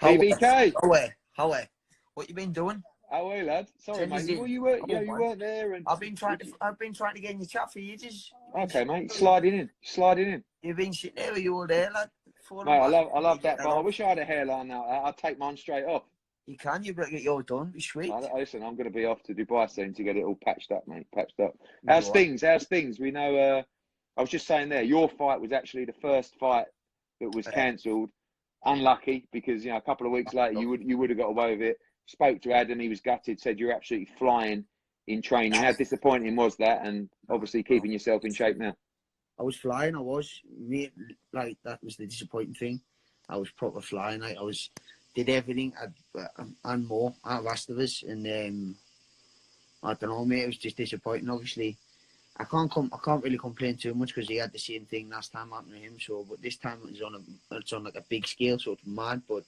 BBK. How what you been doing? How are you, lad? Sorry, mate. Well, you weren't there, and I've been trying to get in the chat for ages. Okay, mate. Sliding in. You've been sitting there, you were there, lad. Mate, I love that, but I wish I had a hairline now. I'd take mine straight off. You can. You better get yours done. Be sweet. Listen, I'm going to be off to Dubai soon to get it all patched up, mate. Patched up. How's things? We know. I was just saying there, your fight was actually the first fight that was cancelled. Unlucky, because a couple of weeks later you would have got away with it. Spoke to Adam, he was gutted, said you're absolutely flying in training. How disappointing was that? And obviously keeping yourself in shape now. I was flying. I was, mate, like that was the disappointing thing. I was proper flying. I did everything and more out of rest of us, and I don't know, mate. It was just disappointing. Obviously, I can't really complain too much because he had the same thing last time happened to him. So, but this time it's on like a big scale, so it's mad. But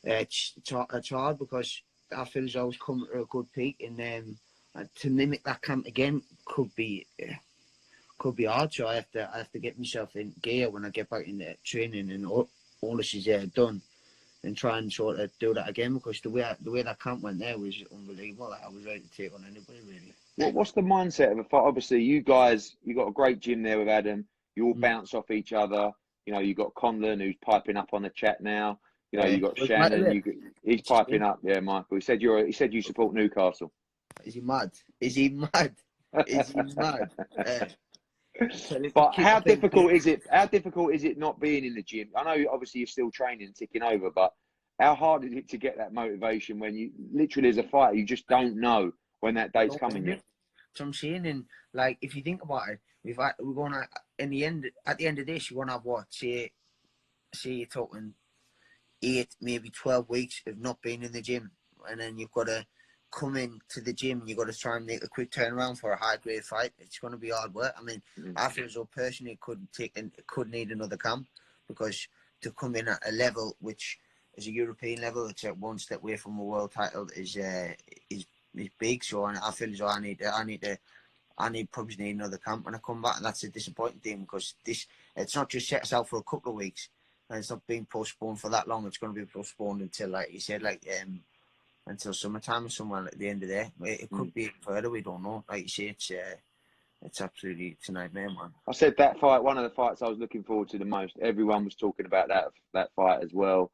it's hard because I feel as I was coming to a good peak, and to mimic that camp again could be hard. So I have to get myself in gear when I get back in the training and all this is done, and try and sort of do that again, because the way that camp went there was unbelievable. Like, I was ready to take on anybody really. What's the mindset of a fight? Obviously, you guys, you got a great gym there with Adam. You all bounce off each other. You got Conlon, who's piping up on the chat now. You got Shannon. He's piping up. Yeah, Michael. He said you support Newcastle. Is he mad? Is he mad? But how difficult is it? How difficult is it not being in the gym? I know obviously you're still training and ticking over, but how hard is it to get that motivation when you literally, as a fighter, you just don't know when that date's coming yet? So I'm saying, and like, if you think about it, we're gonna at the end of this, you're gonna have what? Say you're talking 8, maybe 12 weeks of not being in the gym, and then you've got to come in to the gym and you've got to try and make a quick turnaround for a high grade fight. It's going to be hard work. I mean, I feel as though personally it could need another camp, because to come in at a level which is a European level, it's at one step away from a world title, is big. So I feel as though I probably need another camp when I come back, and that's a disappointing thing, because it's not just set us out for a couple of weeks, and it's not being postponed for that long. It's going to be postponed until, like you said, until summertime or somewhere at the end of the day. It could be further, we don't know. Like you say, it's absolutely, it's a nightmare, man. I said that fight, one of the fights I was looking forward to the most. Everyone was talking about that fight as well.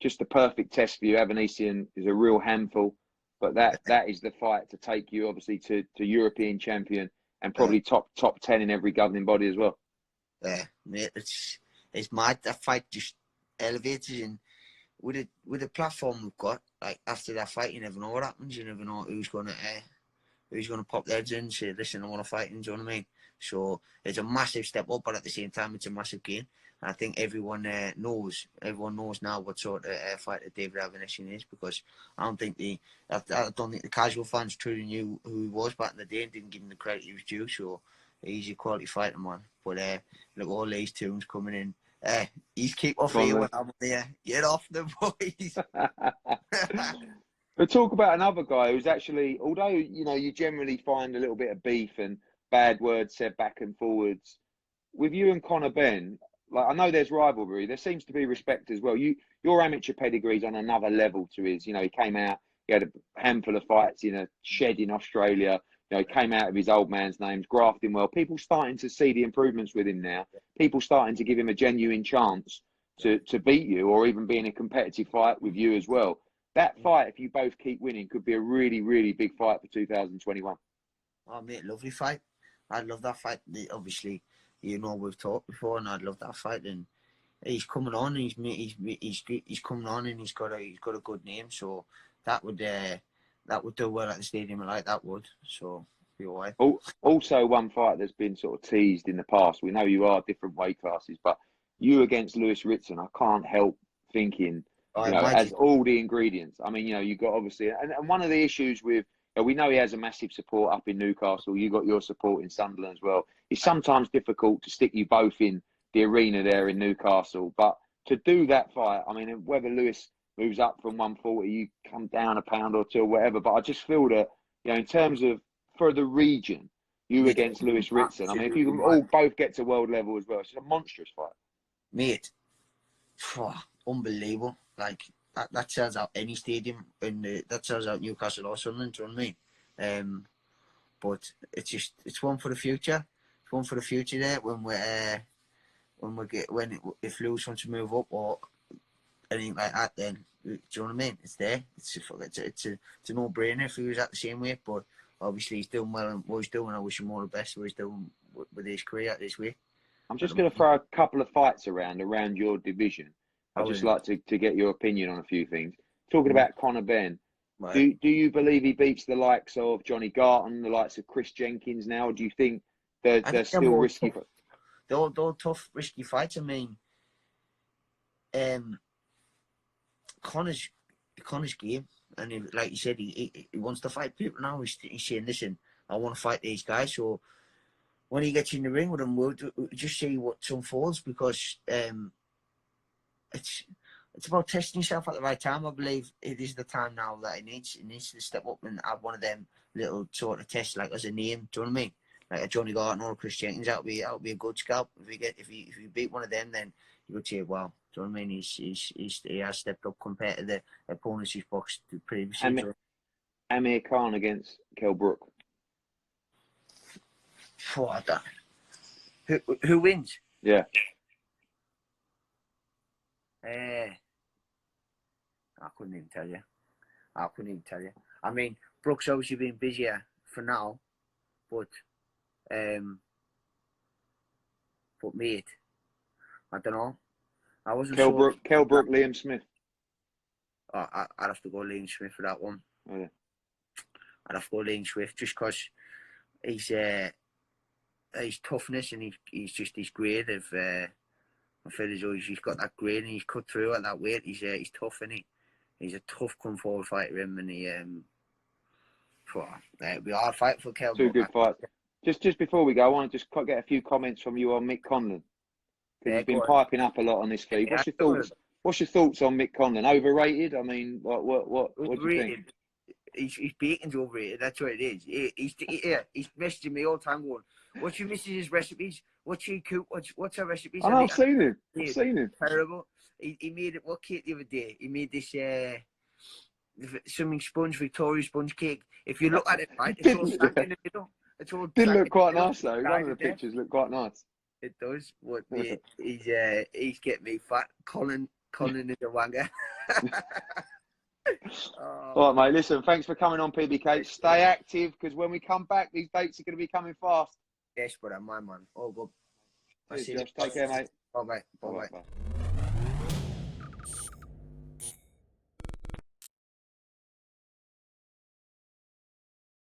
Just the perfect test for you. Avanesyan is a real handful, but that is the fight to take you, obviously, to European champion and probably top 10 in every governing body as well. Yeah, mate, it's mad. That fight just elevated, and with the platform we've got, like after that fight, you never know what happens. You never know who's gonna pop their heads in and say, "Listen, I want to fight." Do you know what I mean? So it's a massive step up, but at the same time, it's a massive gain. And I think everyone knows now what sort of fighter David Avanesyan is, because I don't think the casual fans truly knew who he was back in the day and didn't give him the credit he was due. So he's a quality fighter, man. But look, all these tunes coming in. He's keep off here when I'm there. Get off the boys. But talk about another guy who's actually, although you generally find a little bit of beef and bad words said back and forwards, with you and Conor Benn, like, I know there's rivalry. There seems to be respect as well. Your amateur pedigree's on another level to his. He came out. He had a handful of fights in a shed in Australia. He came out of his old man's names, grafting well. People starting to see the improvements with him now. People starting to give him a genuine chance to beat you, or even be in a competitive fight with you as well. That fight, if you both keep winning, could be a really, really big fight for 2021. Oh, mate, lovely fight. I'd love that fight. Obviously, we've talked before, and I'd love that fight. And he's coming on. He's coming on, and he's got a good name. So that would do well at the stadium, like that would. So be all right. Also, one fight that's been sort of teased in the past. We know you are different weight classes, but you against Ritson, I can't help thinking, has all the ingredients. I mean, you got obviously, and one of the issues with, we know he has a massive support up in Newcastle. You got your support in Sunderland as well. It's sometimes difficult to stick you both in the arena there in Newcastle, but to do that fight, I mean, whether Lewis moves up from 140, you come down a pound or two or whatever, but I just feel that, in terms of, for the region, you against Ritson, I mean, if you can both get to world level as well, it's a monstrous fight. Mate, unbelievable. Like that sells out any stadium, and that sells out Newcastle or Sunderland. Do you know what I mean? But it's one for the future. It's one for the future there if Lewis wants to move up or anything like that, then do you know what I mean? It's there. It's a no-brainer if he was at the same weight. But obviously he's doing well and what he's doing. I wish him all the best. What he's doing with his career at this weight. I'm just going to throw a couple of fights around your division. I'd just like to get your opinion on a few things. Talking about Conor Benn, right. Do you believe he beats the likes of Johnny Garton, the likes of Chris Jenkins now? Or do you think they're still risky? They're all tough, risky fights. I mean, Conor's game, and like you said, he wants to fight people now. He's saying, listen, I want to fight these guys. So when he gets in the ring with them, we'll just see what unfolds, because it's about testing yourself at the right time. I believe it is the time now that he needs to step up and have one of them little sort of tests, like as a name. Do you know what I mean? Like a Johnny Garton or a Chris Jenkins, that'll be a good scalp. If you beat one of them, then you would say, wow. Do you know what I mean? He has stepped up compared to the opponents he's boxed previously. Amir Khan against Kell Brook. What that? Who wins? Yeah. I couldn't even tell you. I mean, Brook's obviously been busier for now, but mate, I don't know. I wasn't sure. Kell Brook, Liam Smith. I'd have to go Liam Smith for that one. Oh, yeah. I'd have to go Liam Smith just because his toughness and he's just his grade of. I feel as though he's got that grade and he's cut through at that weight. He's tough, isn't he? He's a tough come forward fighter, him, and it'll be a hard fight for Kell. Two good fights. Just before we go, I want to just get a few comments from you on Mick Conlan, because he's been piping up a lot on this feed. What's your thoughts? What's your thoughts on Mick Conlan? Overrated? I mean, what do you think? His bacon's overrated. That's what it is. He's messaging me all the time going, "What's your missus' recipes? What's she cook? What's her recipes?" Oh, I've seen him. Terrible. He made it. What cake the other day? He made this something Victoria sponge cake. If you look at it, right, it's all stuck in the middle. It's all. Did look quite nice though. One of the pictures looked quite nice. It does. What he's getting me fat. Colin is a wanger. All right, mate. Listen, thanks for coming on, PBK. Stay active, because when we come back, these dates are going to be coming fast. Yes, but I'm my man. All good. Cheers, Josh. Take care, mate. Bye.